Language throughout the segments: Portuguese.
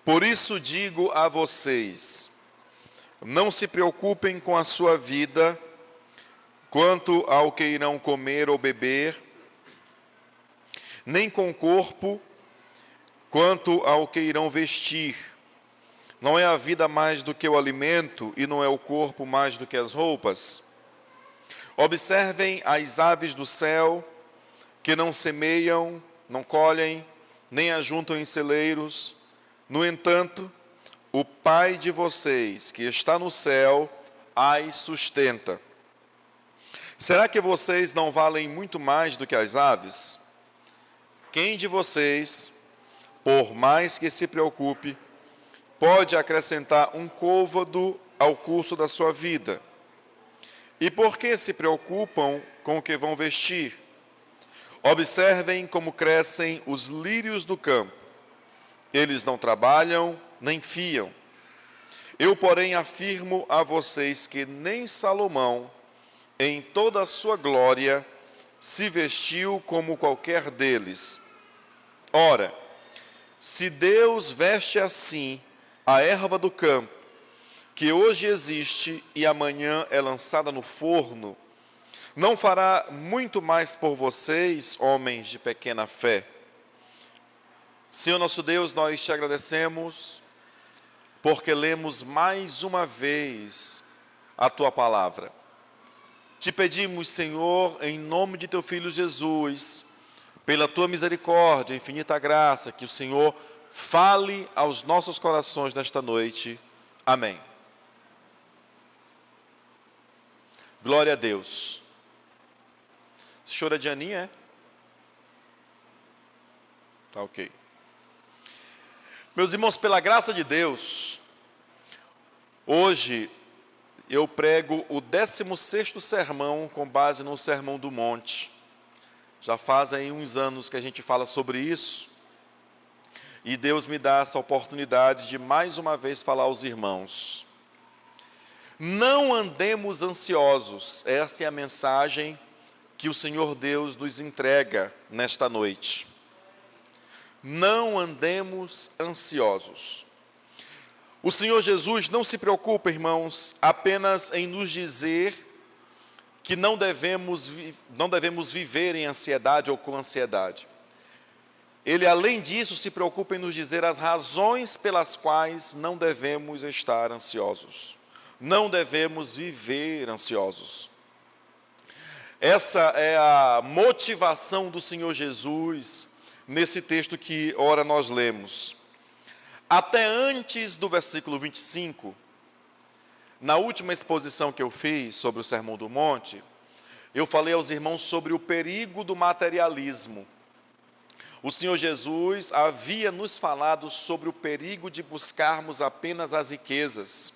Por isso digo a vocês, não se preocupem com a sua vida, quanto ao que irão comer ou beber, nem com o corpo, quanto ao que irão vestir. Não é a vida mais do que o alimento, e não é o corpo mais do que as roupas? Observem as aves do céu, que não semeiam, não colhem, nem ajuntam em celeiros. No entanto, o Pai de vocês, que está no céu, as sustenta. Será que vocês não valem muito mais do que as aves? Quem de vocês, por mais que se preocupe, pode acrescentar um côvado ao curso da sua vida? E por que se preocupam com o que vão vestir? Observem como crescem os lírios do campo. Eles não trabalham, nem fiam. Eu, porém, afirmo a vocês que nem Salomão, em toda a sua glória, se vestiu como qualquer deles. Ora, se Deus veste assim a erva do campo, que hoje existe e amanhã é lançada no forno, não fará muito mais por vocês, homens de pequena fé? Senhor nosso Deus, nós te agradecemos, porque lemos mais uma vez a tua palavra. Te pedimos, Senhor, em nome de teu Filho Jesus, pela tua misericórdia, infinita graça, que o Senhor fale aos nossos corações nesta noite. Amém. Glória a Deus. Esse choro é de Aninha, é? Tá ok. Meus irmãos, pela graça de Deus, hoje eu prego o 16º sermão com base no Sermão do Monte. Já fazem uns anos que a gente fala sobre isso. E Deus me dá essa oportunidade de mais uma vez falar aos irmãos. Não andemos ansiosos. Essa é a mensagem que o Senhor Deus nos entrega nesta noite. Não andemos ansiosos. O Senhor Jesus não se preocupa, irmãos, apenas em nos dizer que não devemos viver em ansiedade ou com ansiedade. Ele, além disso, se preocupa em nos dizer as razões pelas quais não devemos estar ansiosos. Não devemos viver ansiosos. Essa é a motivação do Senhor Jesus nesse texto que ora nós lemos. Até antes do versículo 25, na última exposição que eu fiz sobre o Sermão do Monte, eu falei aos irmãos sobre o perigo do materialismo. O Senhor Jesus havia nos falado sobre o perigo de buscarmos apenas as riquezas.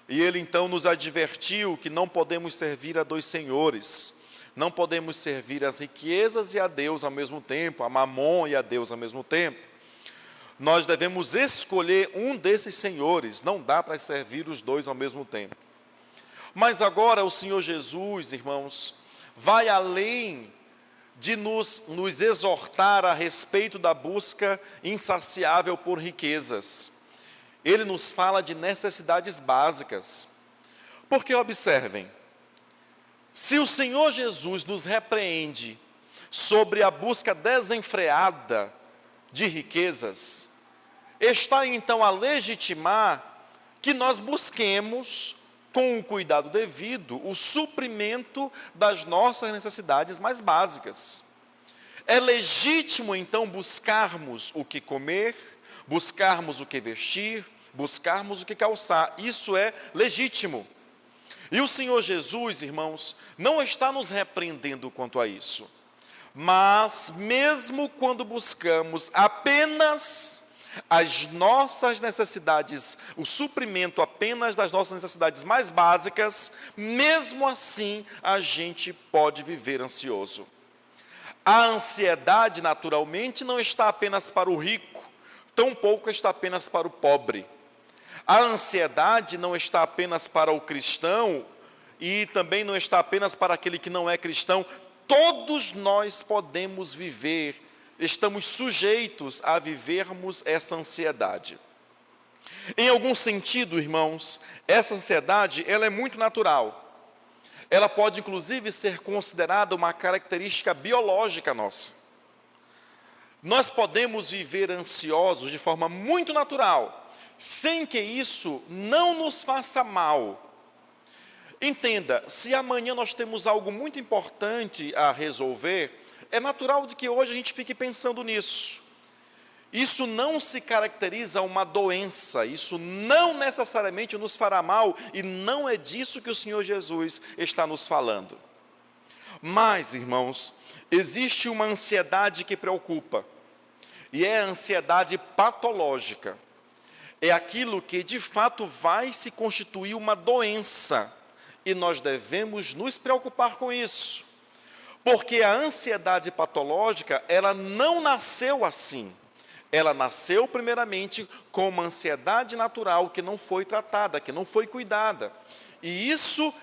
E Ele então nos advertiu que não podemos servir a dois senhores. Não podemos servir as riquezas e a Deus ao mesmo tempo, a Mamon e a Deus ao mesmo tempo. Nós devemos escolher um desses senhores, não dá para servir os dois ao mesmo tempo. Mas agora o Senhor Jesus, irmãos, vai além de nos exortar a respeito da busca insaciável por riquezas. Ele nos fala de necessidades básicas. Porque observem, se o Senhor Jesus nos repreende sobre a busca desenfreada de riquezas, está então a legitimar que nós busquemos, com o cuidado devido, o suprimento das nossas necessidades mais básicas. É legítimo então buscarmos o que comer, buscarmos o que vestir, buscarmos o que calçar. Isso é legítimo. E o Senhor Jesus, irmãos, não está nos repreendendo quanto a isso. Mas mesmo quando buscamos apenas as nossas necessidades, o suprimento apenas das nossas necessidades mais básicas, mesmo assim a gente pode viver ansioso. A ansiedade, naturalmente, não está apenas para o rico, tampouco está apenas para o pobre. A ansiedade não está apenas para o cristão e também não está apenas para aquele que não é cristão. Todos nós podemos viver, estamos sujeitos a vivermos essa ansiedade. Em algum sentido, irmãos, essa ansiedade, ela é muito natural. Ela pode, inclusive, ser considerada uma característica biológica nossa. Nós podemos viver ansiosos de forma muito natural, sem que isso não nos faça mal. Entenda, se amanhã nós temos algo muito importante a resolver, é natural de que hoje a gente fique pensando nisso. Isso não se caracteriza uma doença, isso não necessariamente nos fará mal, e não é disso que o Senhor Jesus está nos falando. Mas, irmãos, existe uma ansiedade que preocupa, e é a ansiedade patológica. É aquilo que de fato vai se constituir uma doença, e nós devemos nos preocupar com isso. Porque a ansiedade patológica, ela não nasceu assim. Ela nasceu primeiramente com uma ansiedade natural que não foi tratada, que não foi cuidada. E isso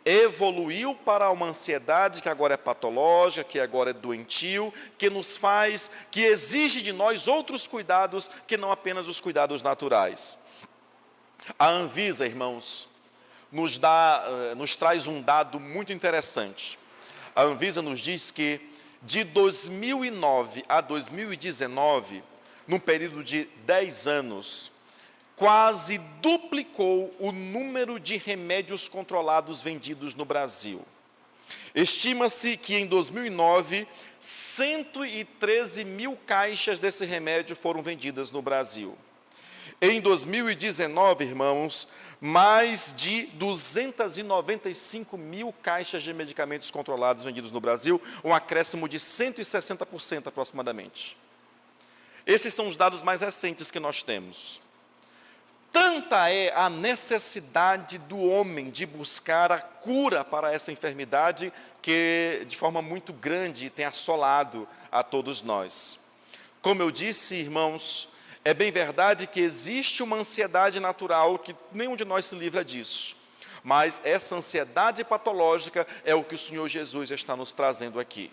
evoluiu para uma ansiedade que agora é patológica, que agora é doentio, que nos faz, que exige de nós outros cuidados que não apenas os cuidados naturais. A Anvisa, irmãos, nos traz um dado muito interessante. A Anvisa nos diz que de 2009 a 2019, num período de 10 anos, quase duplicou o número de remédios controlados vendidos no Brasil. Estima-se que em 2009, 113 mil caixas desse remédio foram vendidas no Brasil. Em 2019, irmãos, mais de 295 mil caixas de medicamentos controlados vendidos no Brasil, um acréscimo de 160% aproximadamente. Esses são os dados mais recentes que nós temos. Tanta é a necessidade do homem de buscar a cura para essa enfermidade que, de forma muito grande, tem assolado a todos nós. Como eu disse, irmãos, é bem verdade que existe uma ansiedade natural que nenhum de nós se livra disso. Mas essa ansiedade patológica é o que o Senhor Jesus está nos trazendo aqui.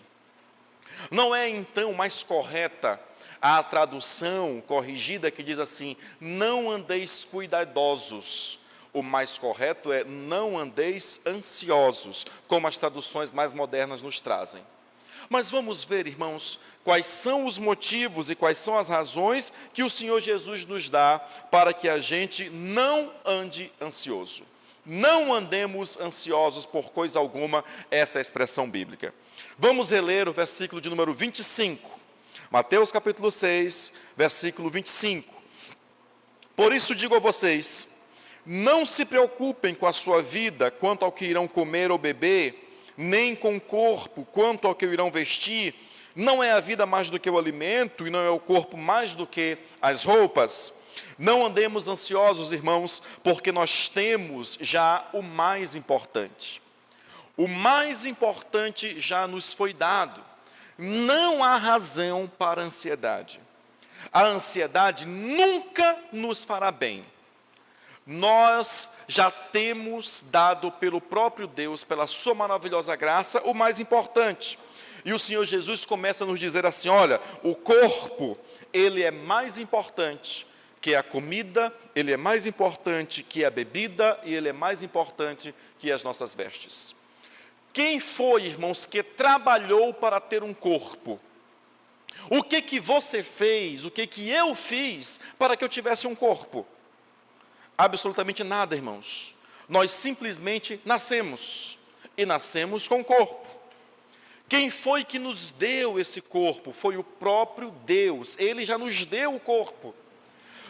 Não é, então, mais correta a tradução corrigida que diz assim: não andeis cuidadosos. O mais correto é: não andeis ansiosos, como as traduções mais modernas nos trazem. Mas vamos ver, irmãos, quais são os motivos e quais são as razões que o Senhor Jesus nos dá para que a gente não ande ansioso. Não andemos ansiosos por coisa alguma, essa é a expressão bíblica. Vamos reler o versículo de número 25. Mateus capítulo 6, versículo 25. Por isso digo a vocês, não se preocupem com a sua vida quanto ao que irão comer ou beber, nem com o corpo quanto ao que irão vestir. Não é a vida mais do que o alimento, e não é o corpo mais do que as roupas? Não andemos ansiosos, irmãos, porque nós temos já o mais importante. O mais importante já nos foi dado. Não há razão para a ansiedade. A ansiedade nunca nos fará bem. Nós já temos dado pelo próprio Deus, pela sua maravilhosa graça, o mais importante. E o Senhor Jesus começa a nos dizer assim: olha, o corpo, ele é mais importante que a comida, ele é mais importante que a bebida, e ele é mais importante que as nossas vestes. Quem foi, irmãos, que trabalhou para ter um corpo? O que você fez, o que eu fiz para que eu tivesse um corpo? Absolutamente nada, irmãos. Nós simplesmente nascemos, e nascemos com corpo. Quem foi que nos deu esse corpo? Foi o próprio Deus. Ele já nos deu o corpo.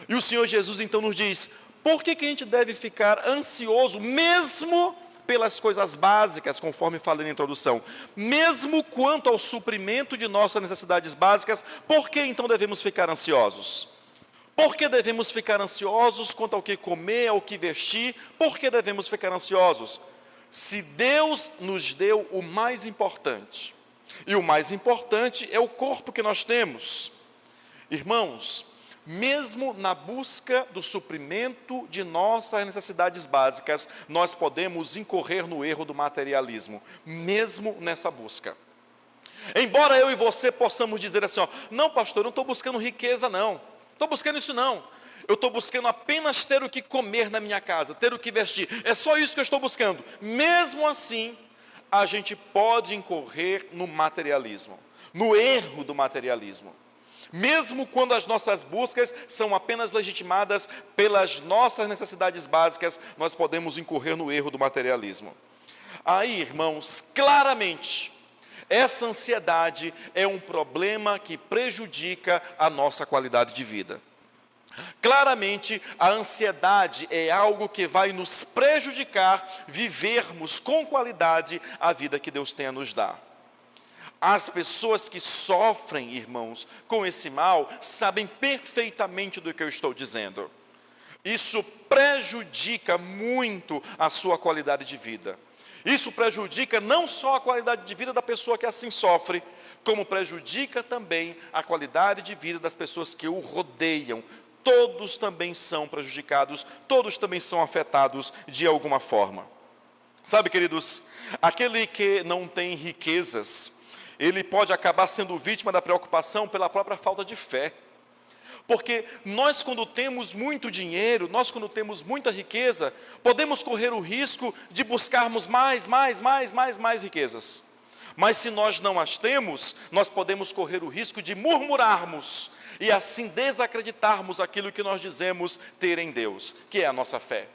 E o Senhor Jesus então nos diz: por que a gente deve ficar ansioso, mesmo pelas coisas básicas, conforme falei na introdução? Mesmo quanto ao suprimento de nossas necessidades básicas, por que então devemos ficar ansiosos? Por que devemos ficar ansiosos quanto ao que comer, ao que vestir? Por que devemos ficar ansiosos? Se Deus nos deu o mais importante, e o mais importante é o corpo que nós temos. Irmãos, mesmo na busca do suprimento de nossas necessidades básicas, nós podemos incorrer no erro do materialismo, mesmo nessa busca. Embora eu e você possamos dizer assim, não pastor, eu não estou buscando riqueza não, estou buscando isso não. Eu estou buscando apenas ter o que comer na minha casa, ter o que vestir. É só isso que eu estou buscando. Mesmo assim, a gente pode incorrer no materialismo, no erro do materialismo. Mesmo quando as nossas buscas são apenas legitimadas pelas nossas necessidades básicas, nós podemos incorrer no erro do materialismo. Aí, irmãos, claramente, essa ansiedade é um problema que prejudica a nossa qualidade de vida. Claramente, a ansiedade é algo que vai nos prejudicar vivermos com qualidade a vida que Deus tem a nos dar. As pessoas que sofrem, irmãos, com esse mal, sabem perfeitamente do que eu estou dizendo. Isso prejudica muito a sua qualidade de vida. Isso prejudica não só a qualidade de vida da pessoa que assim sofre, como prejudica também a qualidade de vida das pessoas que o rodeiam. Todos também são prejudicados, todos também são afetados de alguma forma. Sabe, queridos, aquele que não tem riquezas, ele pode acabar sendo vítima da preocupação pela própria falta de fé. Porque nós, quando temos muito dinheiro, nós, quando temos muita riqueza, podemos correr o risco de buscarmos mais riquezas. Mas se nós não as temos, nós podemos correr o risco de murmurarmos e assim desacreditarmos aquilo que nós dizemos ter em Deus, que é a nossa fé.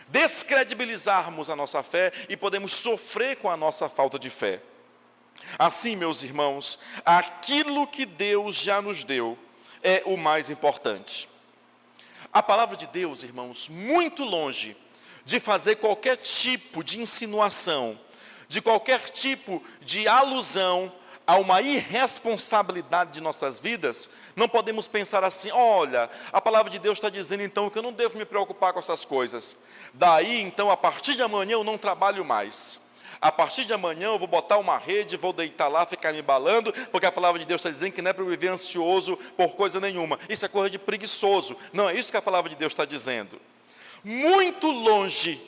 Descredibilizarmos a nossa fé e podemos sofrer com a nossa falta de fé. Assim, meus irmãos, aquilo que Deus já nos deu é o mais importante. A palavra de Deus, irmãos, muito longe de fazer qualquer tipo de insinuação, de qualquer tipo de alusão a uma irresponsabilidade de nossas vidas, não podemos pensar assim: olha, a palavra de Deus está dizendo então que eu não devo me preocupar com essas coisas. Daí então, a partir de amanhã eu não trabalho mais. A partir de amanhã eu vou botar uma rede, vou deitar lá, ficar me embalando, porque a palavra de Deus está dizendo que não é para eu viver ansioso por coisa nenhuma. Isso é coisa de preguiçoso. Não é isso que a palavra de Deus está dizendo. Muito longe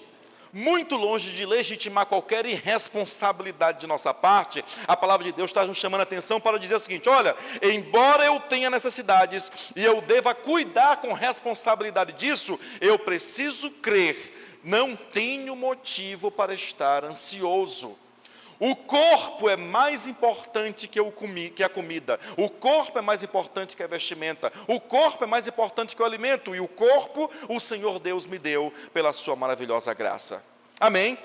de legitimar qualquer irresponsabilidade de nossa parte, a palavra de Deus está nos chamando a atenção para dizer o seguinte: olha, embora eu tenha necessidades e eu deva cuidar com responsabilidade disso, eu preciso crer. Não tenho motivo para estar ansioso. O corpo é mais importante que a comida. O corpo é mais importante que a vestimenta. O corpo é mais importante que o alimento. E o corpo, o Senhor Deus me deu pela sua maravilhosa graça. Amém?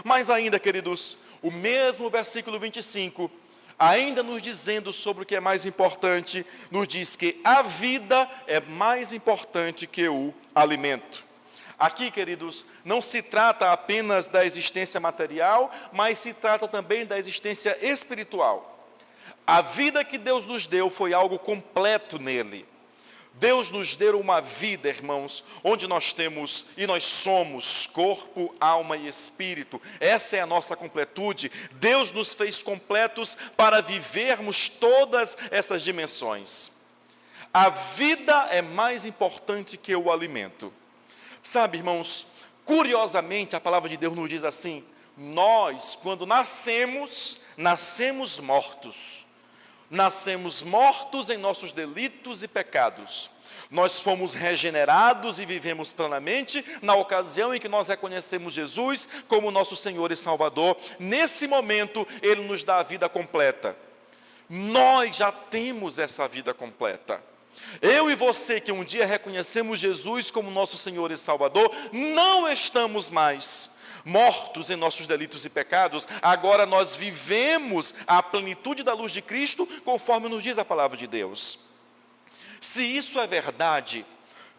Mas ainda, queridos, o mesmo versículo 25, ainda nos dizendo sobre o que é mais importante, nos diz que a vida é mais importante que o alimento. Aqui, queridos, não se trata apenas da existência material, mas se trata também da existência espiritual. A vida que Deus nos deu foi algo completo nele. Deus nos deu uma vida, irmãos, onde nós temos e nós somos corpo, alma e espírito. Essa é a nossa completude. Deus nos fez completos para vivermos todas essas dimensões. A vida é mais importante que o alimento. Sabe, irmãos, curiosamente a palavra de Deus nos diz assim: nós, quando nascemos mortos. Nascemos mortos em nossos delitos e pecados. Nós fomos regenerados e vivemos plenamente na ocasião em que nós reconhecemos Jesus como nosso Senhor e Salvador. Nesse momento, Ele nos dá a vida completa. Nós já temos essa vida completa. Eu e você que um dia reconhecemos Jesus como nosso Senhor e Salvador, não estamos mais mortos em nossos delitos e pecados. Agora nós vivemos a plenitude da luz de Cristo, conforme nos diz a palavra de Deus. Se isso é verdade,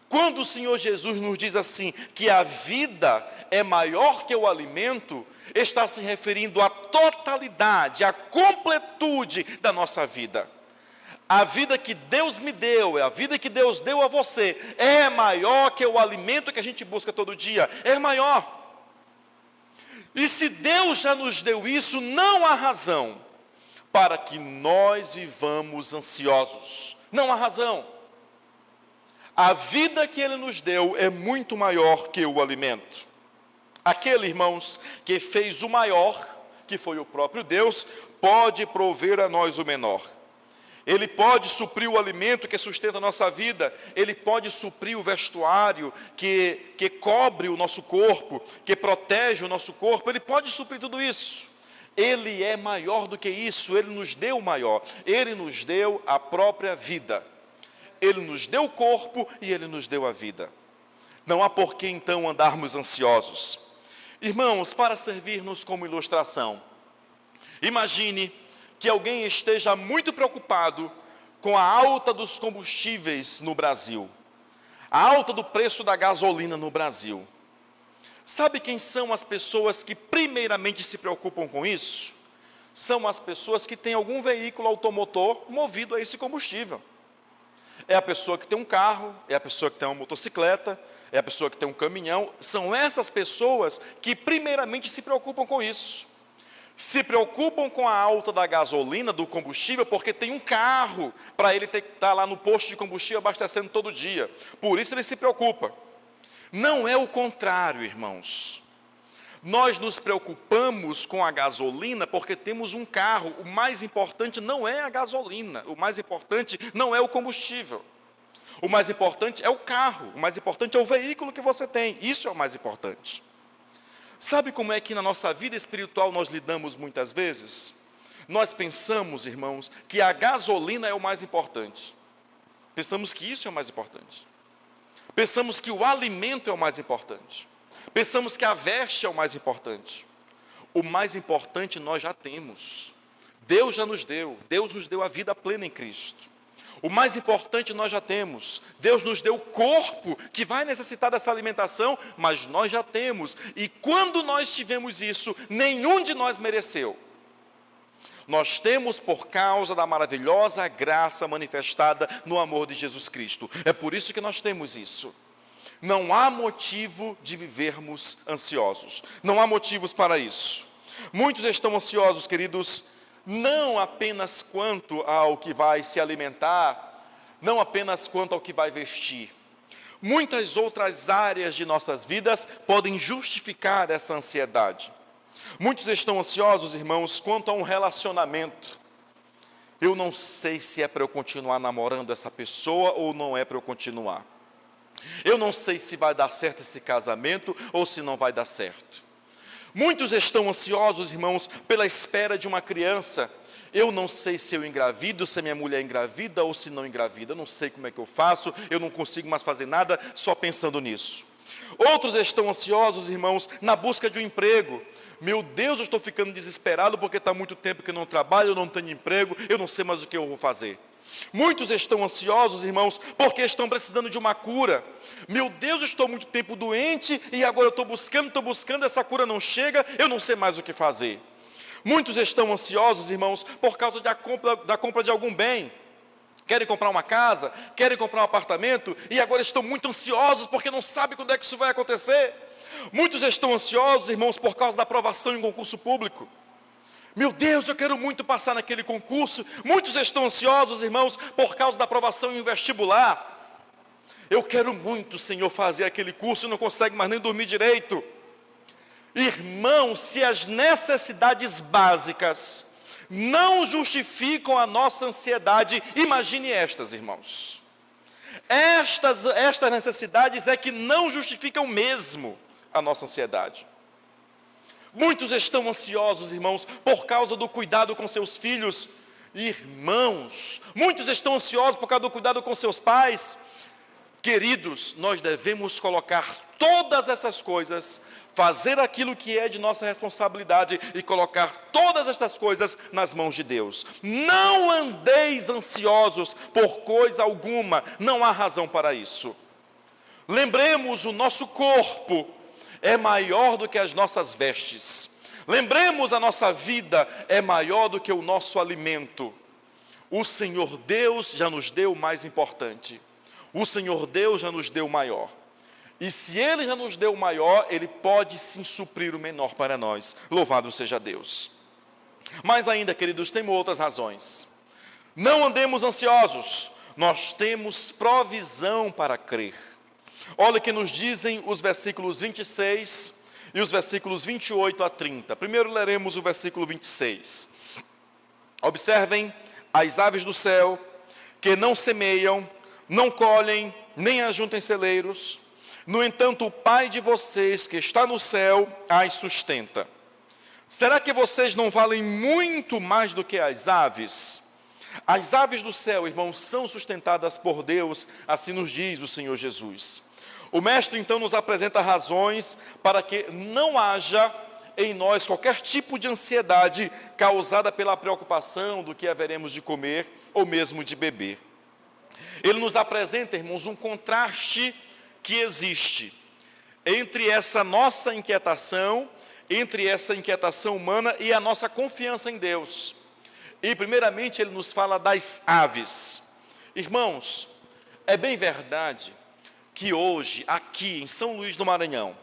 quando o Senhor Jesus nos diz assim, que a vida é maior que o alimento, está se referindo à totalidade, à completude da nossa vida. A vida que Deus me deu, a vida que Deus deu a você, é maior que o alimento que a gente busca todo dia, é maior. E se Deus já nos deu isso, não há razão para que nós vivamos ansiosos. Não há razão. A vida que Ele nos deu é muito maior que o alimento. Aquele, irmãos, que fez o maior, que foi o próprio Deus, pode prover a nós o menor. Ele pode suprir o alimento que sustenta a nossa vida, Ele pode suprir o vestuário que cobre o nosso corpo, que protege o nosso corpo, Ele pode suprir tudo isso. Ele é maior do que isso, Ele nos deu o maior, Ele nos deu a própria vida. Ele nos deu o corpo e Ele nos deu a vida. Não há por que então andarmos ansiosos. Irmãos, para servir-nos como ilustração, imagine que alguém esteja muito preocupado com a alta dos combustíveis no Brasil, a alta do preço da gasolina no Brasil. Sabe quem são as pessoas que primeiramente se preocupam com isso? São as pessoas que têm algum veículo automotor movido a esse combustível. É a pessoa que tem um carro, é a pessoa que tem uma motocicleta, é a pessoa que tem um caminhão. São essas pessoas que primeiramente se preocupam com isso. Se preocupam com a alta da gasolina, do combustível, porque tem um carro para ele ter que estar lá no posto de combustível abastecendo todo dia. Por isso ele se preocupa. Não é o contrário, irmãos. Nós nos preocupamos com a gasolina porque temos um carro. O mais importante não é a gasolina, o mais importante não é o combustível. O mais importante é o carro, o mais importante é o veículo que você tem. Isso é o mais importante. Sabe como é que na nossa vida espiritual nós lidamos muitas vezes? Nós pensamos, irmãos, que a gasolina é o mais importante. Pensamos que isso é o mais importante. Pensamos que o alimento é o mais importante. Pensamos que a veste é o mais importante. O mais importante nós já temos. Deus já nos deu. Deus nos deu a vida plena em Cristo. O mais importante nós já temos. Deus nos deu o corpo que vai necessitar dessa alimentação, mas nós já temos. E quando nós tivemos isso, nenhum de nós mereceu. Nós temos por causa da maravilhosa graça manifestada no amor de Jesus Cristo. É por isso que nós temos isso. Não há motivo de vivermos ansiosos. Não há motivos para isso. Muitos estão ansiosos, queridos, não apenas quanto ao que vai se alimentar, não apenas quanto ao que vai vestir. Muitas outras áreas de nossas vidas podem justificar essa ansiedade. Muitos estão ansiosos, irmãos, quanto a um relacionamento. Eu não sei se é para eu continuar namorando essa pessoa ou não é para eu continuar. Eu não sei se vai dar certo esse casamento ou se não vai dar certo. Muitos estão ansiosos, irmãos, pela espera de uma criança. Eu não sei se eu engravido, se a minha mulher engravida ou se não engravida. Eu não sei como é que eu faço, eu não consigo mais fazer nada só pensando nisso. Outros estão ansiosos, irmãos, na busca de um emprego. Meu Deus, eu estou ficando desesperado porque está muito tempo que eu não trabalho, eu não tenho emprego, eu não sei mais o que eu vou fazer. Muitos estão ansiosos, irmãos, porque estão precisando de uma cura. Meu Deus, eu estou muito tempo doente e agora eu estou buscando, essa cura não chega, eu não sei mais o que fazer. Muitos estão ansiosos, irmãos, por causa da compra de algum bem. Querem comprar uma casa, querem comprar um apartamento e agora estão muito ansiosos porque não sabem quando é que isso vai acontecer. Muitos estão ansiosos, irmãos, por causa da aprovação em um concurso público. Meu Deus, eu quero muito passar naquele concurso. Muitos estão ansiosos, irmãos, por causa da aprovação em um vestibular. Eu quero muito, Senhor, fazer aquele curso e não consegue mais nem dormir direito. Irmãos, se as necessidades básicas não justificam a nossa ansiedade, imagine estas, irmãos. Estas necessidades é que não justificam mesmo a nossa ansiedade. Muitos estão ansiosos, irmãos, por causa do cuidado com seus filhos. Irmãos, muitos estão ansiosos por causa do cuidado com seus pais. Queridos, nós devemos colocar todas essas coisas, fazer aquilo que é de nossa responsabilidade e colocar todas estas coisas nas mãos de Deus. Não andeis ansiosos por coisa alguma, não há razão para isso. Lembremos, o nosso corpo é maior do que as nossas vestes. Lembremos, a nossa vida é maior do que o nosso alimento. O Senhor Deus já nos deu o mais importante. O Senhor Deus já nos deu o maior. E se Ele já nos deu o maior, Ele pode sim suprir o menor para nós. Louvado seja Deus. Mas ainda, queridos, temos outras razões. Não andemos ansiosos. Nós temos provisão para crer. Olha o que nos dizem os versículos 26 e os versículos 28 a 30. Primeiro leremos o versículo 26. Observem as aves do céu, que não semeiam, não colhem, nem ajuntem celeiros. No entanto, o Pai de vocês, que está no céu, as sustenta. Será que vocês não valem muito mais do que as aves? As aves do céu, irmãos, são sustentadas por Deus, assim nos diz o Senhor Jesus. O Mestre, então, nos apresenta razões para que não haja em nós qualquer tipo de ansiedade causada pela preocupação do que haveremos de comer ou mesmo de beber. Ele nos apresenta, irmãos, um contraste que existe entre essa nossa inquietação, entre essa inquietação humana e a nossa confiança em Deus. E primeiramente ele nos fala das aves. Irmãos, é bem verdade que hoje, aqui em São Luís do Maranhão,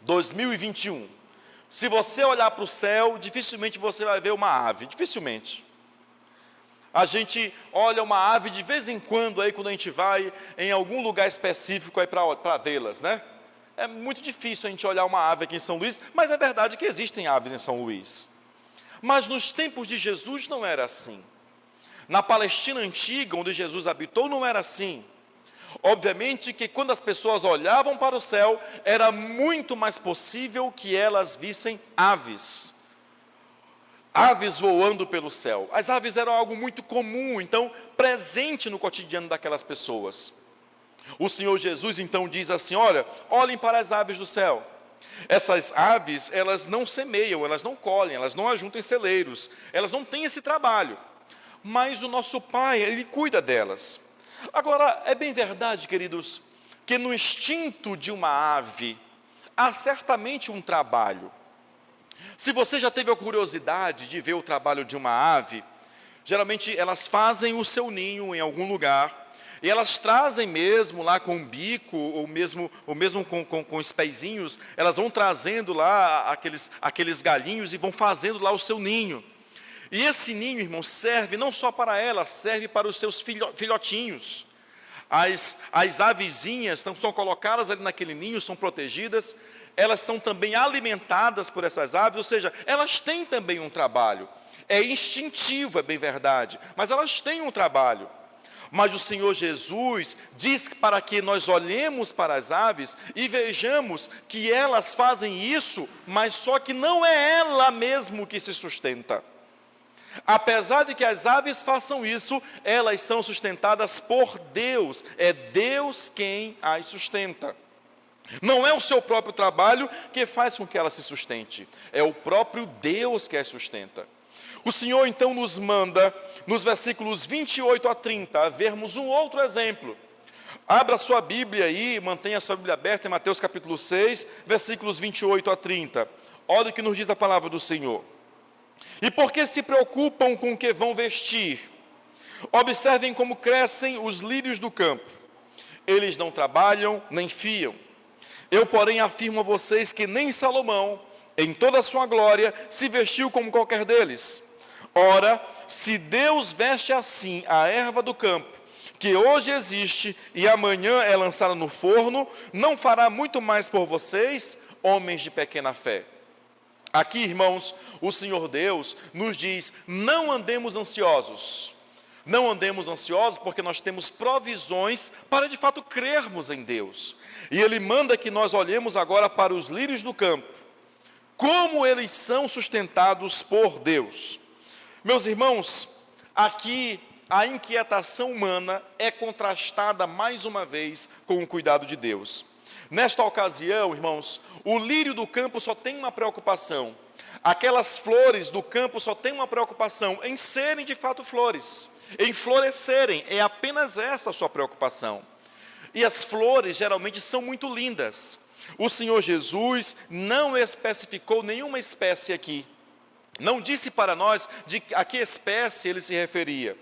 2021, se você olhar para o céu, dificilmente você vai ver uma ave, dificilmente. A gente olha uma ave de vez em quando, aí quando a gente vai em algum lugar específico aí para vê-las, né? É muito difícil a gente olhar uma ave aqui em São Luís, mas é verdade que existem aves em São Luís. Mas nos tempos de Jesus não era assim. Na Palestina antiga, onde Jesus habitou, não era assim. Obviamente que quando as pessoas olhavam para o céu, era muito mais possível que elas vissem aves. Aves voando pelo céu. As aves eram algo muito comum, então, presente no cotidiano daquelas pessoas. O Senhor Jesus, então, diz assim, olha, olhem para as aves do céu. Essas aves, elas não semeiam, elas não colhem, elas não ajuntam em celeiros, elas não têm esse trabalho. Mas o nosso Pai, Ele cuida delas. Agora, é bem verdade, queridos, que no instinto de uma ave, há certamente um trabalho. Se você já teve a curiosidade de ver o trabalho de uma ave, geralmente elas fazem o seu ninho em algum lugar, e elas trazem mesmo lá com o bico, ou mesmo com os pezinhos, elas vão trazendo lá aqueles galinhos e vão fazendo lá o seu ninho. E esse ninho, irmão, serve não só para ela, serve para os seus filhotinhos. As avezinhas são colocadas ali naquele ninho, são protegidas, elas são também alimentadas por essas aves, ou seja, elas têm também um trabalho. É instintivo, é bem verdade, mas elas têm um trabalho. Mas o Senhor Jesus diz que para que nós olhemos para as aves e vejamos que elas fazem isso, mas só que não é ela mesmo que se sustenta. Apesar de que as aves façam isso, elas são sustentadas por Deus. É Deus quem as sustenta. Não é o seu próprio trabalho que faz com que ela se sustente. É o próprio Deus que as sustenta. O Senhor então nos manda, nos versículos 28 a 30, a vermos um outro exemplo. Abra sua Bíblia aí, mantenha a sua Bíblia aberta em Mateus capítulo 6, versículos 28 a 30. Olha o que nos diz a palavra do Senhor. E por que se preocupam com o que vão vestir? Observem como crescem os lírios do campo. Eles não trabalham, nem fiam. Eu, porém, afirmo a vocês que nem Salomão, em toda a sua glória, se vestiu como qualquer deles. Ora, se Deus veste assim a erva do campo, que hoje existe e amanhã é lançada no forno, não fará muito mais por vocês, homens de pequena fé. Aqui, irmãos, o Senhor Deus nos diz, não andemos ansiosos. Não andemos ansiosos porque nós temos provisões para de fato crermos em Deus. E Ele manda que nós olhemos agora para os lírios do campo, como eles são sustentados por Deus. Meus irmãos, aqui a inquietação humana é contrastada mais uma vez com o cuidado de Deus. Nesta ocasião, irmãos, o lírio do campo só tem uma preocupação. Aquelas flores do campo só têm uma preocupação em serem de fato flores, em florescerem. É apenas essa a sua preocupação. E as flores geralmente são muito lindas. O Senhor Jesus não especificou nenhuma espécie aqui. Não disse para nós a que espécie ele se referia.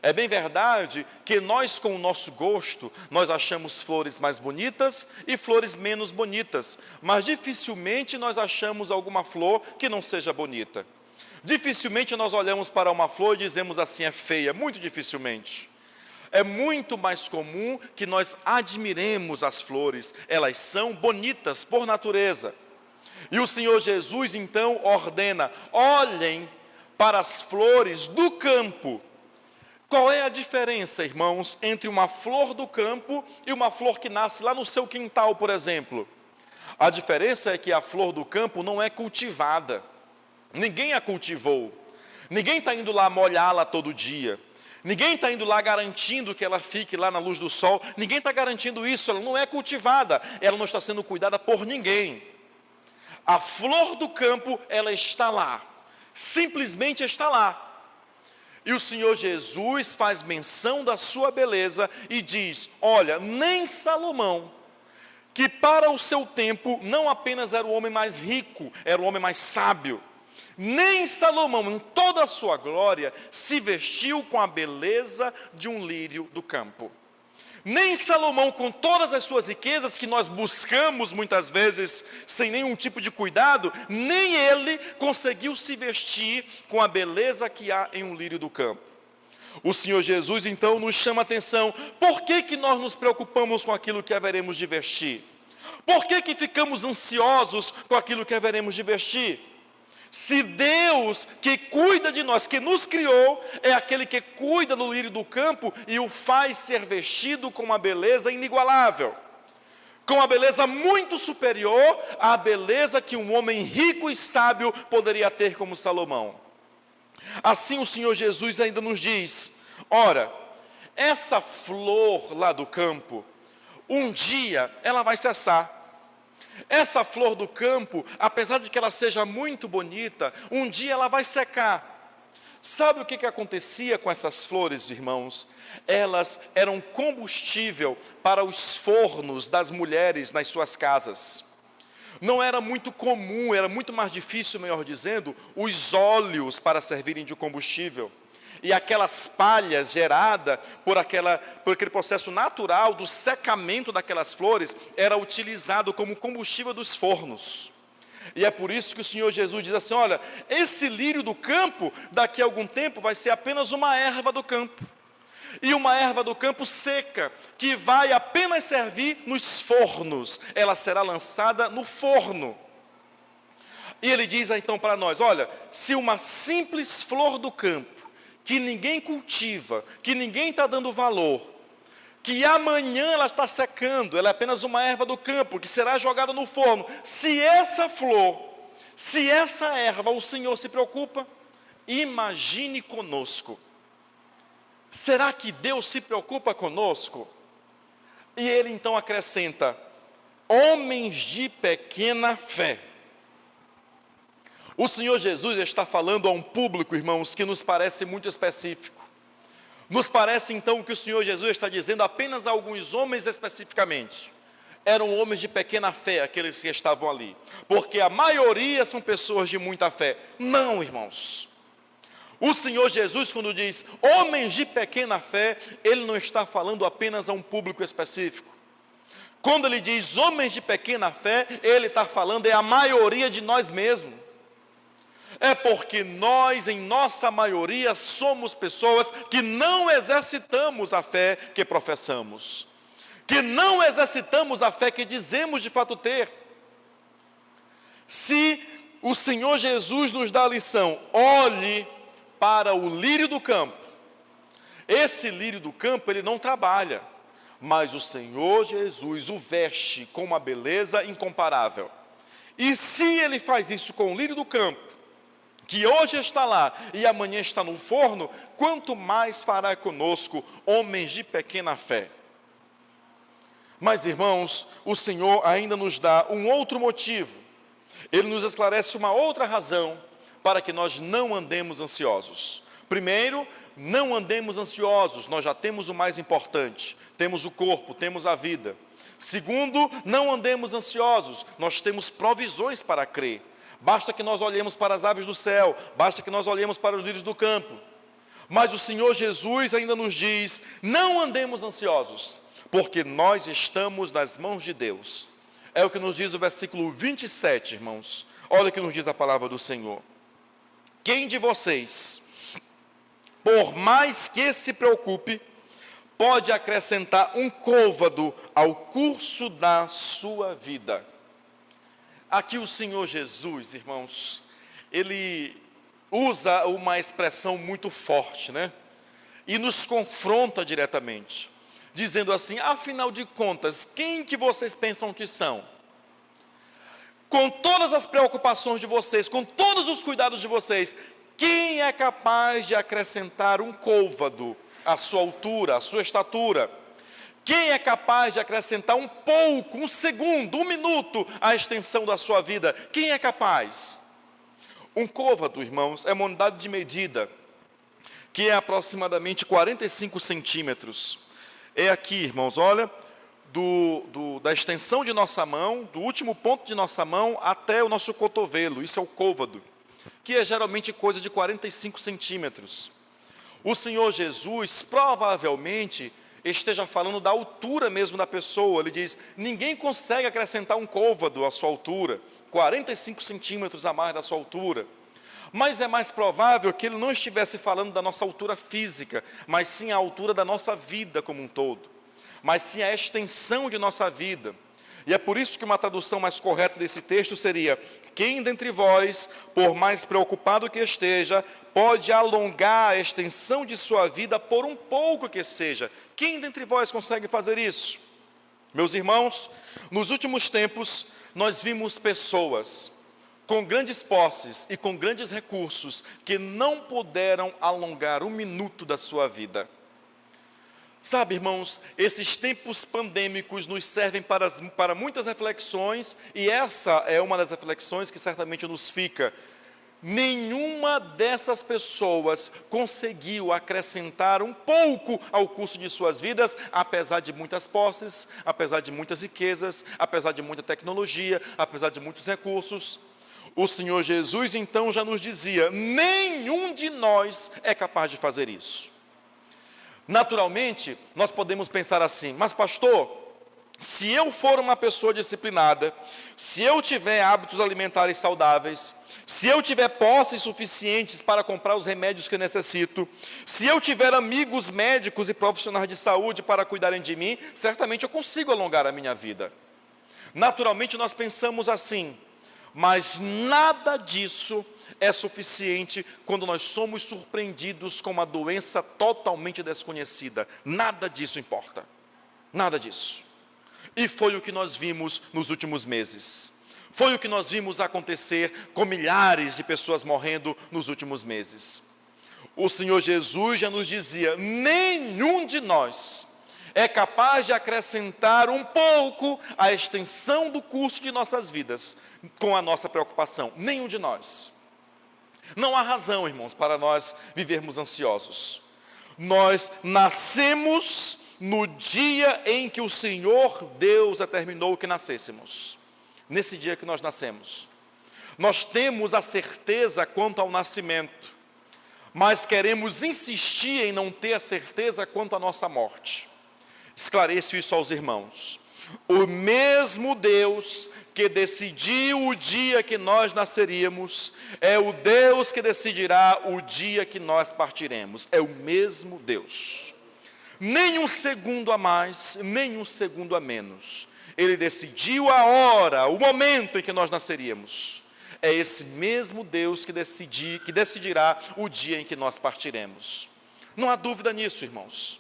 É bem verdade que nós, com o nosso gosto, nós achamos flores mais bonitas e flores menos bonitas, mas dificilmente nós achamos alguma flor que não seja bonita. Dificilmente nós olhamos para uma flor e dizemos assim, é feia, muito dificilmente. É muito mais comum que nós admiremos as flores, elas são bonitas por natureza. E o Senhor Jesus então ordena, olhem para as flores do campo, Qual é a diferença, irmãos, entre uma flor do campo e uma flor que nasce lá no seu quintal, por exemplo? A diferença é que a flor do campo não é cultivada. Ninguém a cultivou. Ninguém está indo lá molhá-la todo dia. Ninguém está indo lá garantindo que ela fique lá na luz do sol. Ninguém está garantindo isso. Ela não é cultivada. Ela não está sendo cuidada por ninguém. A flor do campo, ela está lá. Simplesmente está lá. E o Senhor Jesus faz menção da sua beleza e diz: olha, nem Salomão, que para o seu tempo não apenas era o homem mais rico, era o homem mais sábio, nem Salomão, em toda a sua glória, se vestiu com a beleza de um lírio do campo. Nem Salomão, com todas as suas riquezas que nós buscamos muitas vezes sem nenhum tipo de cuidado, nem ele conseguiu se vestir com a beleza que há em um lírio do campo. O Senhor Jesus então nos chama a atenção. Por que nós nos preocupamos com aquilo que haveremos de vestir? Por que ficamos ansiosos com aquilo que haveremos de vestir? Se Deus que cuida de nós, que nos criou, é aquele que cuida do lírio do campo e o faz ser vestido com uma beleza inigualável, com uma beleza muito superior à beleza que um homem rico e sábio poderia ter como Salomão. Assim o Senhor Jesus ainda nos diz: ora, essa flor lá do campo, um dia ela vai cessar. Essa flor do campo, apesar de que ela seja muito bonita, um dia ela vai secar. Sabe o que acontecia com essas flores, irmãos? Elas eram combustível para os fornos das mulheres nas suas casas. Não era muito comum, era muito mais difícil, melhor dizendo, os óleos para servirem de combustível. E aquelas palhas geradas por aquele processo natural do secamento daquelas flores, era utilizado como combustível dos fornos. E é por isso que o Senhor Jesus diz assim: olha, esse lírio do campo, daqui a algum tempo, vai ser apenas uma erva do campo. E uma erva do campo seca, que vai apenas servir nos fornos. Ela será lançada no forno. E ele diz então para nós: olha, se uma simples flor do campo, que ninguém cultiva, que ninguém está dando valor, que amanhã ela está secando, ela é apenas uma erva do campo, que será jogada no forno. Se essa flor, se essa erva, o Senhor se preocupa, imagine conosco. Será que Deus se preocupa conosco? E ele então acrescenta: homens de pequena fé. O Senhor Jesus está falando a um público, irmãos, que nos parece muito específico. Nos parece então que o Senhor Jesus está dizendo apenas a alguns homens especificamente. Eram homens de pequena fé, aqueles que estavam ali. Porque a maioria são pessoas de muita fé. Não, irmãos. O Senhor Jesus, quando diz homens de pequena fé, Ele não está falando apenas a um público específico. Quando Ele diz homens de pequena fé, Ele está falando a maioria de nós mesmos. É porque nós, em nossa maioria, somos pessoas que não exercitamos a fé que professamos, que não exercitamos a fé que dizemos de fato ter. Se o Senhor Jesus nos dá a lição: olhe para o lírio do campo. Esse lírio do campo, ele não trabalha, mas o Senhor Jesus o veste com uma beleza incomparável. E se Ele faz isso com o lírio do campo, que hoje está lá e amanhã está no forno, quanto mais fará conosco, homens de pequena fé. Mas, irmãos, o Senhor ainda nos dá um outro motivo. Ele nos esclarece uma outra razão para que nós não andemos ansiosos. Primeiro, não andemos ansiosos, nós já temos o mais importante. Temos o corpo, temos a vida. Segundo, não andemos ansiosos, nós temos provisões para crer. Basta que nós olhemos para as aves do céu, basta que nós olhemos para os lírios do campo. Mas o Senhor Jesus ainda nos diz: não andemos ansiosos, porque nós estamos nas mãos de Deus. É o que nos diz o versículo 27, irmãos. Olha o que nos diz a palavra do Senhor: quem de vocês, por mais que se preocupe, pode acrescentar um côvado ao curso da sua vida? Aqui o Senhor Jesus, irmãos, Ele usa uma expressão muito forte, né? e nos confronta diretamente, dizendo assim: afinal de contas, quem que vocês pensam que são? Com todas as preocupações de vocês, com todos os cuidados de vocês, quem é capaz de acrescentar um côvado à sua altura, à sua estatura? Quem é capaz de acrescentar um pouco, um segundo, um minuto à extensão da sua vida? Quem é capaz? Um côvado, irmãos, é uma unidade de medida que é aproximadamente 45 centímetros. É aqui, irmãos, olha, da extensão de nossa mão, do último ponto de nossa mão até o nosso cotovelo. Isso é o côvado, que é geralmente coisa de 45 centímetros. O Senhor Jesus provavelmente esteja falando da altura mesmo da pessoa. Ele diz: ninguém consegue acrescentar um côvado à sua altura, 45 centímetros a mais da sua altura. Mas é mais provável que ele não estivesse falando da nossa altura física, mas sim a altura da nossa vida como um todo, mas sim a extensão de nossa vida. E é por isso que uma tradução mais correta desse texto seria: quem dentre vós, por mais preocupado que esteja, pode alongar a extensão de sua vida por um pouco que seja? Quem dentre vós consegue fazer isso? Meus irmãos, nos últimos tempos, nós vimos pessoas com grandes posses e com grandes recursos que não puderam alongar um minuto da sua vida. Sabe, irmãos, esses tempos pandêmicos nos servem para muitas reflexões, e essa é uma das reflexões que certamente nos fica. Nenhuma dessas pessoas conseguiu acrescentar um pouco ao curso de suas vidas, apesar de muitas posses, apesar de muitas riquezas, apesar de muita tecnologia, apesar de muitos recursos. O Senhor Jesus então já nos dizia: nenhum de nós é capaz de fazer isso. Naturalmente, nós podemos pensar assim: mas pastor, se eu for uma pessoa disciplinada, se eu tiver hábitos alimentares saudáveis, se eu tiver posses suficientes para comprar os remédios que eu necessito, se eu tiver amigos médicos e profissionais de saúde para cuidarem de mim, certamente eu consigo alongar a minha vida. Naturalmente nós pensamos assim, mas nada disso é suficiente quando nós somos surpreendidos com uma doença totalmente desconhecida. Nada disso importa. Nada disso. E foi o que nós vimos nos últimos meses. Foi o que nós vimos acontecer com milhares de pessoas morrendo nos últimos meses. O Senhor Jesus já nos dizia: nenhum de nós é capaz de acrescentar um pouco à extensão do curso de nossas vidas com a nossa preocupação. Nenhum de nós. Não há razão, irmãos, para nós vivermos ansiosos. Nós nascemos no dia em que o Senhor Deus determinou que nascêssemos. Nesse dia que nós nascemos. Nós temos a certeza quanto ao nascimento, mas queremos insistir em não ter a certeza quanto à nossa morte. Esclareço isso aos irmãos. O mesmo Deus que decidiu o dia que nós nasceríamos, é o Deus que decidirá o dia que nós partiremos. É o mesmo Deus. Nem um segundo a mais, nem um segundo a menos. Ele decidiu a hora, o momento em que nós nasceríamos. É esse mesmo Deus que decidirá o dia em que nós partiremos. Não há dúvida nisso, irmãos.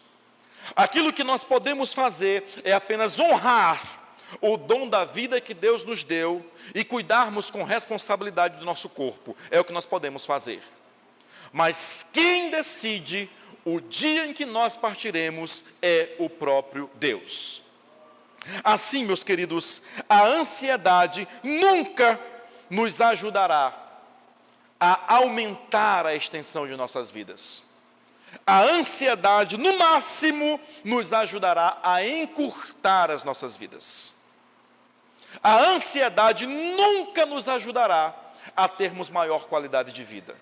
Aquilo que nós podemos fazer é apenas honrar o dom da vida que Deus nos deu e cuidarmos com responsabilidade do nosso corpo. É o que nós podemos fazer. Mas quem decide o dia em que nós partiremos é o próprio Deus. Assim, meus queridos, a ansiedade nunca nos ajudará a aumentar a extensão de nossas vidas. A ansiedade, no máximo, nos ajudará a encurtar as nossas vidas. A ansiedade nunca nos ajudará a termos maior qualidade de vida.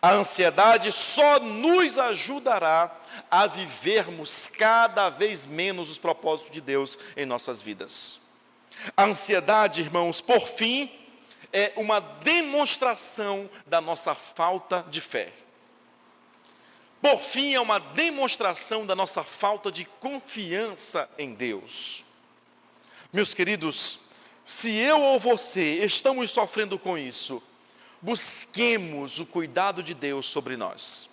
A ansiedade só nos ajudará a vivermos cada vez menos os propósitos de Deus em nossas vidas. A ansiedade, irmãos, por fim, é uma demonstração da nossa falta de fé. Por fim, é uma demonstração da nossa falta de confiança em Deus. Meus queridos, se eu ou você estamos sofrendo com isso, busquemos o cuidado de Deus sobre nós.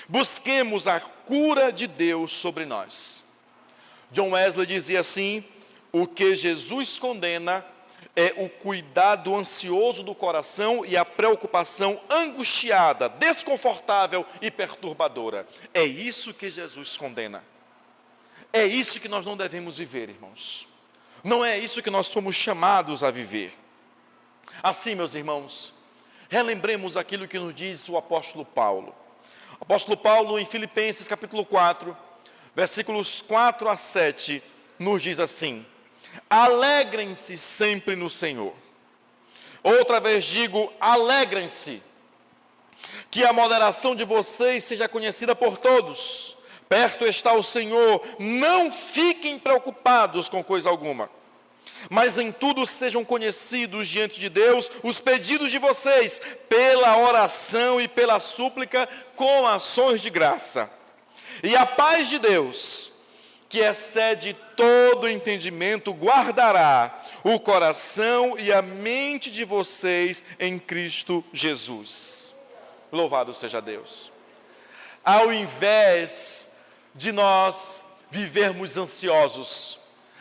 Busquemos a cura de Deus sobre nós. John Wesley dizia assim: o que Jesus condena é o cuidado ansioso do coração e a preocupação angustiada, desconfortável e perturbadora. É isso que Jesus condena. É isso que nós não devemos viver, irmãos. Não é isso que nós somos chamados a viver. Assim, meus irmãos, relembremos aquilo que nos diz o apóstolo Paulo. O apóstolo Paulo, em Filipenses capítulo 4, versículos 4 a 7, nos diz assim: alegrem-se sempre no Senhor. Outra vez digo, alegrem-se. Que a moderação de vocês seja conhecida por todos. Perto está o Senhor, não fiquem preocupados com coisa alguma. Mas em tudo sejam conhecidos diante de Deus os pedidos de vocês, pela oração e pela súplica, com ações de graça. E a paz de Deus, que excede todo entendimento, guardará o coração e a mente de vocês em Cristo Jesus. Louvado seja Deus. Ao invés de nós vivermos ansiosos,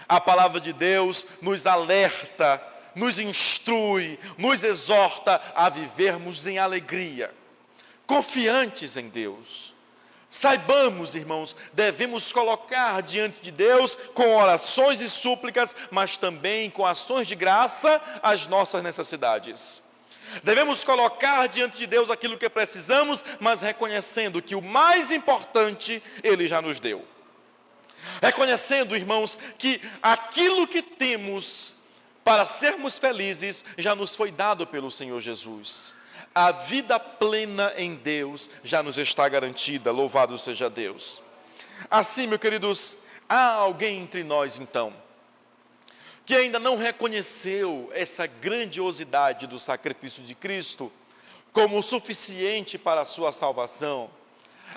a palavra de Deus nos alerta, nos instrui, nos exorta a vivermos em alegria, confiantes em Deus. Saibamos, irmãos, devemos colocar diante de Deus com orações e súplicas, mas também com ações de graça as nossas necessidades. Devemos colocar diante de Deus aquilo que precisamos, mas reconhecendo que o mais importante Ele já nos deu. Reconhecendo, irmãos, que aquilo que temos para sermos felizes já nos foi dado pelo Senhor Jesus. A vida plena em Deus já nos está garantida, louvado seja Deus. Assim, meus queridos, há alguém entre nós então, que ainda não reconheceu essa grandiosidade do sacrifício de Cristo como suficiente para a sua salvação.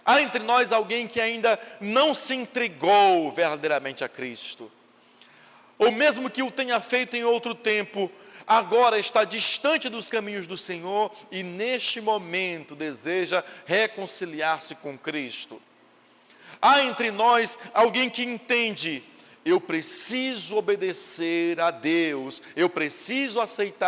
Há entre nós alguém que ainda não se entregou verdadeiramente a Cristo, ou mesmo que o tenha feito em outro tempo, agora está distante dos caminhos do Senhor e neste momento deseja reconciliar-se com Cristo. Há entre nós alguém que entende: eu preciso obedecer a Deus, eu preciso aceitar